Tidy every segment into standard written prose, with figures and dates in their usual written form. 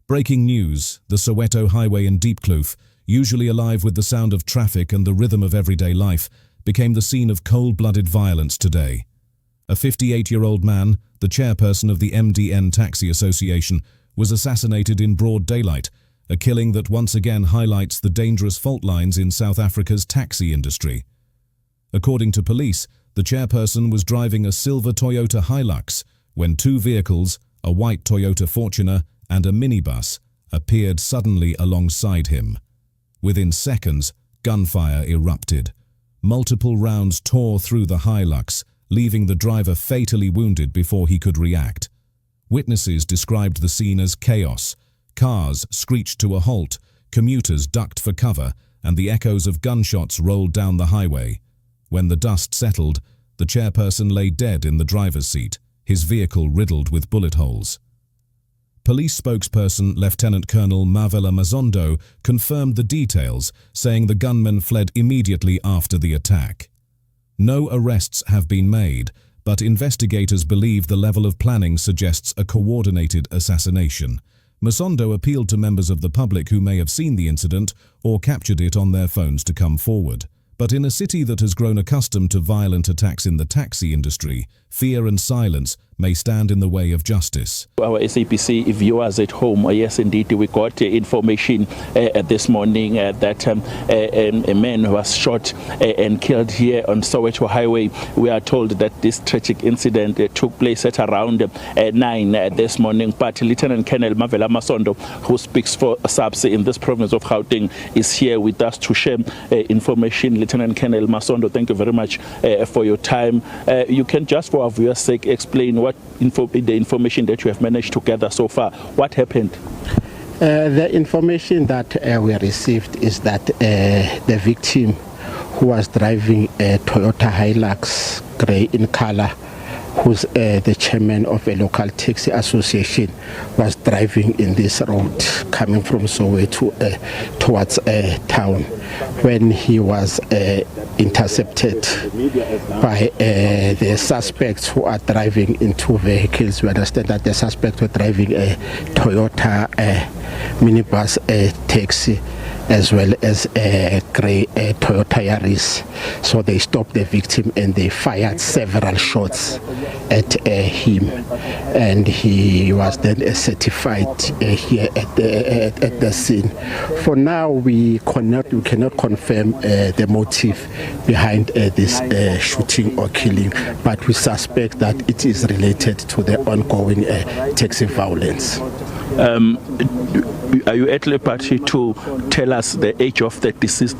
Breaking news, the Soweto Highway in Diepkloof, usually alive with the sound of traffic and the rhythm of everyday life, became the scene of cold-blooded violence today. A 58-year-old man, the chairperson of the MDN Taxi Association, was assassinated in broad daylight, a killing that once again highlights the dangerous fault lines in South Africa's taxi industry. According to police, the chairperson was driving a silver Toyota Hilux when two vehicles, a white Toyota Fortuner and a minibus, appeared suddenly alongside him. Within seconds, gunfire erupted. Multiple rounds tore through the Hilux, leaving the driver fatally wounded before he could react. Witnesses described the scene as chaos. Cars screeched to a halt, commuters ducked for cover, and the echoes of gunshots rolled down the highway. When the dust settled, the chairperson lay dead in the driver's seat, his vehicle riddled with bullet holes. Police spokesperson Lieutenant Colonel Mavela Masondo confirmed the details, saying the gunman fled immediately after the attack. No arrests have been made, but investigators believe the level of planning suggests a coordinated assassination. Masondo appealed to members of the public who may have seen the incident or captured it on their phones to come forward. But in a city that has grown accustomed to violent attacks in the taxi industry, fear and silence may stand in the way of justice. Our SABC viewers at home, yes indeed, we got information this morning that a man was shot and killed here on Soweto Highway. We are told that this tragic incident took place at around 9 this morning. But Lieutenant Colonel Mavela Masondo, who speaks for SABC in this province of Gauteng, is here with us to share information. Lieutenant Colonel Masondo, thank you very much for your time. You can just, for our viewers' sake, explain what the information that you have managed to gather so far. What happened? The information that we received is that the victim, who was driving a Toyota Hilux grey in color, who's the chairman of a local taxi association, was driving in this road coming from Soweto towards town when he was intercepted by the suspects who are driving in two vehicles. We understand that the suspects were driving a Toyota minibus taxi as well as a grey Toyota Yaris. So they stopped the victim and they fired several shots at him, and he was then certified here at the scene. For now, we cannot confirm the motive behind this shooting or killing, but we suspect that it is related to the ongoing taxi violence. Are you at liberty to tell us the age of the deceased?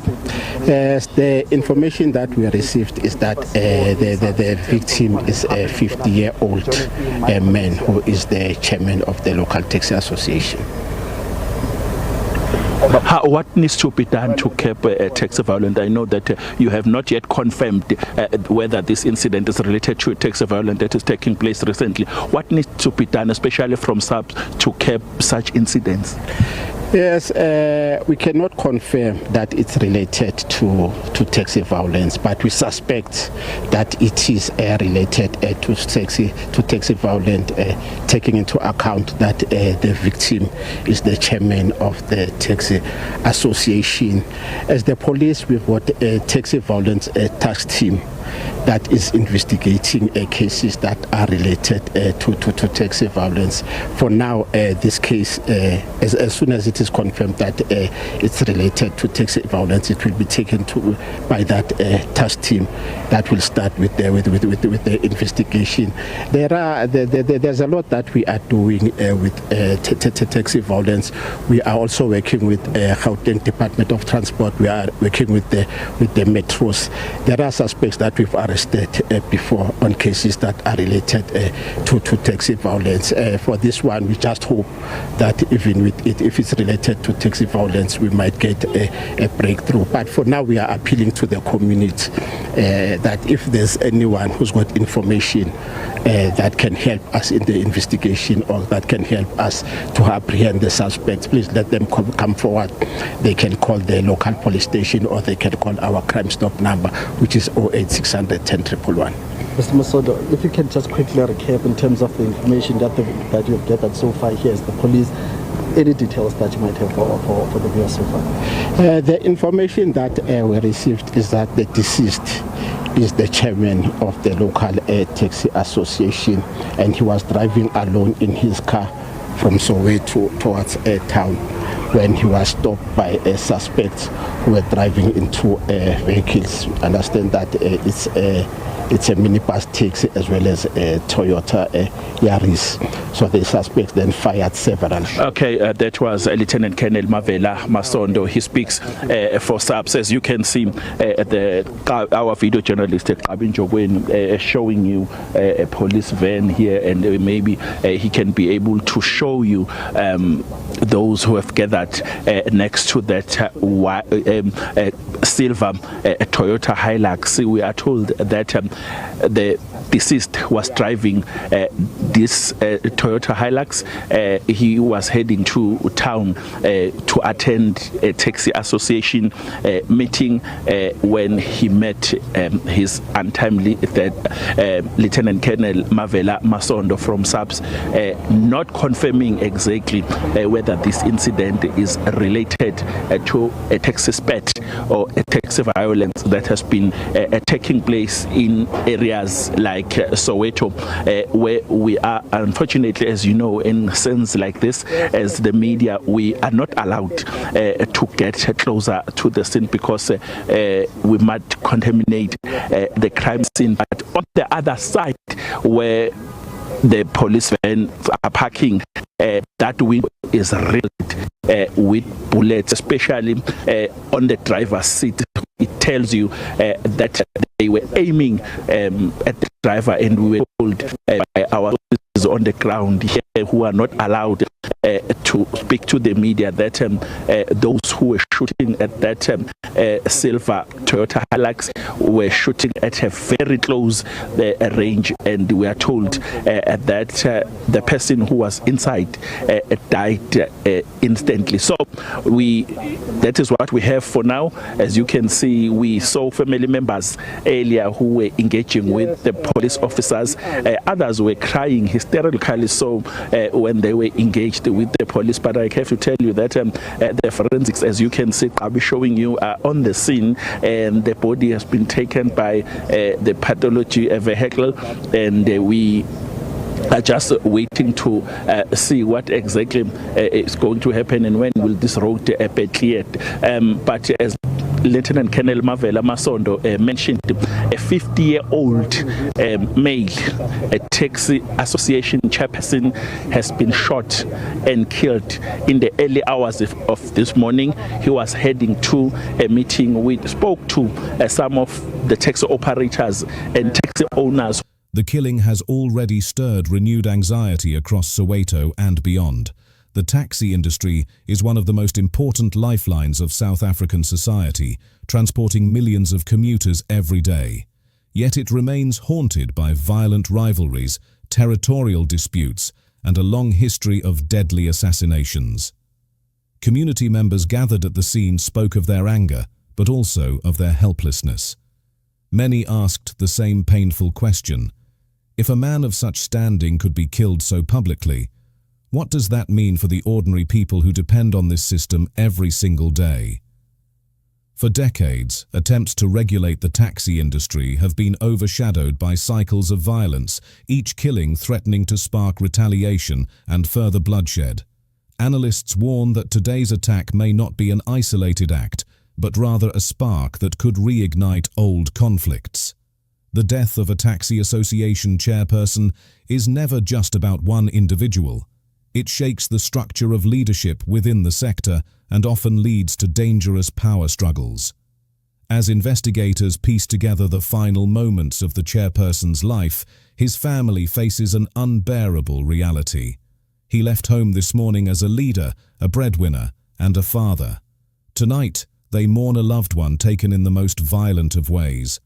Yes, the information that we received is that the victim is a 50-year-old man who is the chairman of the local taxi association. What needs to be done to curb taxi violence? I know that you have not yet confirmed whether this incident is related to taxi violence that is taking place recently. What needs to be done, especially from SABS, to curb such incidents? Yes, we cannot confirm that it's related to taxi violence, but we suspect that it is related to taxi violence, taking into account that the victim is the chairman of the taxi association. As the police, we've got a taxi violence task team that is investigating cases that are related to taxi violence. For now, this case, as soon as it is confirmed that it's related to taxi violence, it will be taken by that task team that will start with the investigation. There's a lot that we are doing with taxi violence. We are also working with Gauteng Department of Transport. We are working with the metros. There are suspects that we've arrested before on cases that are related to taxi violence. For this one, we just hope that even with it, if it's related to taxi violence, we might get a breakthrough. But for now, we are appealing to the community that if there's anyone who's got information that can help us in the investigation or that can help us to apprehend the suspects, please let them come forward. They can call the local police station or they can call our crime stop number, which is 08600 10 Mr. Masondo, if you can just quickly recap in terms of the information that you've gathered so far here as the police, Any details that you might have for the viewers so far? The information that we received is that the deceased is the chairman of the local taxi association, and he was driving alone in his car from Soweto towards town when he was stopped by suspects who were driving into vehicles. Understand that it's a minibus taxi as well as a Toyota Yaris. So the suspects then fired several shots. Okay, that was Lieutenant Colonel Mavela Masondo. He speaks for SAPS. As you can see, our video journalist showing you a police van here, and maybe he can be able to show you those who have gathered next to that silver Toyota Hilux. We are told that the deceased was driving this Toyota Hilux. He was heading to town to attend a taxi association meeting when he met his untimely Lieutenant Colonel Mavela Masondo from SAPS, not confirming exactly whether this incident is related to a taxi spat or a taxi violence that has been taking place in areas like Soweto, where we are, unfortunately, as you know, in scenes like this, as the media, we are not allowed to get closer to the scene because we might contaminate the crime scene. But on the other side, where the police van are parking, that window is riddled with bullets, especially on the driver's seat. It tells you that they were aiming at the driver, and we were told by our officers on the ground here who are not allowed to speak to the media that those who were shooting at that silver Toyota Hilux were shooting at a very close range, and we are told that the person who was inside died instantly. So that is what we have for now. As you can see, we saw family members earlier who were engaging with the police officers. Others were crying hysterically so when they were engaged with the police. But I have to tell you that the forensics, as you can see, I'll be showing you, are on the scene, and the body has been taken by the pathology vehicle, and we are just waiting to see what exactly is going to happen and when will this road be cleared. But as Lieutenant Colonel Mavela Masondo mentioned, a 50-year-old male, a taxi association chairperson, has been shot and killed in the early hours of this morning. He was heading to a meeting. We spoke to some of the taxi operators and taxi owners. The killing has already stirred renewed anxiety across Soweto and beyond. The taxi industry is one of the most important lifelines of South African society, transporting millions of commuters every day. Yet it remains haunted by violent rivalries, territorial disputes, and a long history of deadly assassinations. Community members gathered at the scene spoke of their anger, but also of their helplessness. Many asked the same painful question: if a man of such standing could be killed so publicly, what does that mean for the ordinary people who depend on this system every single day? For decades, attempts to regulate the taxi industry have been overshadowed by cycles of violence, each killing threatening to spark retaliation and further bloodshed. Analysts warn that today's attack may not be an isolated act, but rather a spark that could reignite old conflicts. The death of a taxi association chairperson is never just about one individual. It shakes the structure of leadership within the sector and often leads to dangerous power struggles. As investigators piece together the final moments of the chairperson's life, his family faces an unbearable reality. He left home this morning as a leader, a breadwinner, and a father. Tonight, they mourn a loved one taken in the most violent of ways.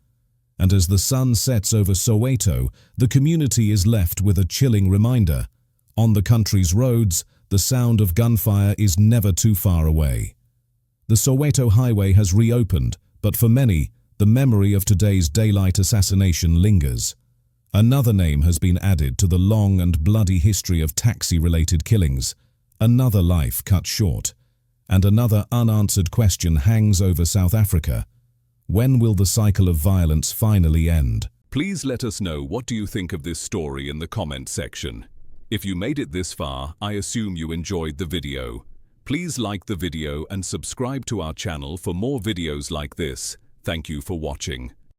And as the sun sets over Soweto, the community is left with a chilling reminder. On the country's roads, the sound of gunfire is never too far away. The Soweto Highway has reopened, but for many, the memory of today's daylight assassination lingers. Another name has been added to the long and bloody history of taxi-related killings: Another life cut short, and another unanswered question hangs over South Africa. When will the cycle of violence finally end? Please let us know what do you think of this story in the comment section. If you made it this far, I assume you enjoyed the video. Please like the video and subscribe to our channel for more videos like this. Thank you for watching.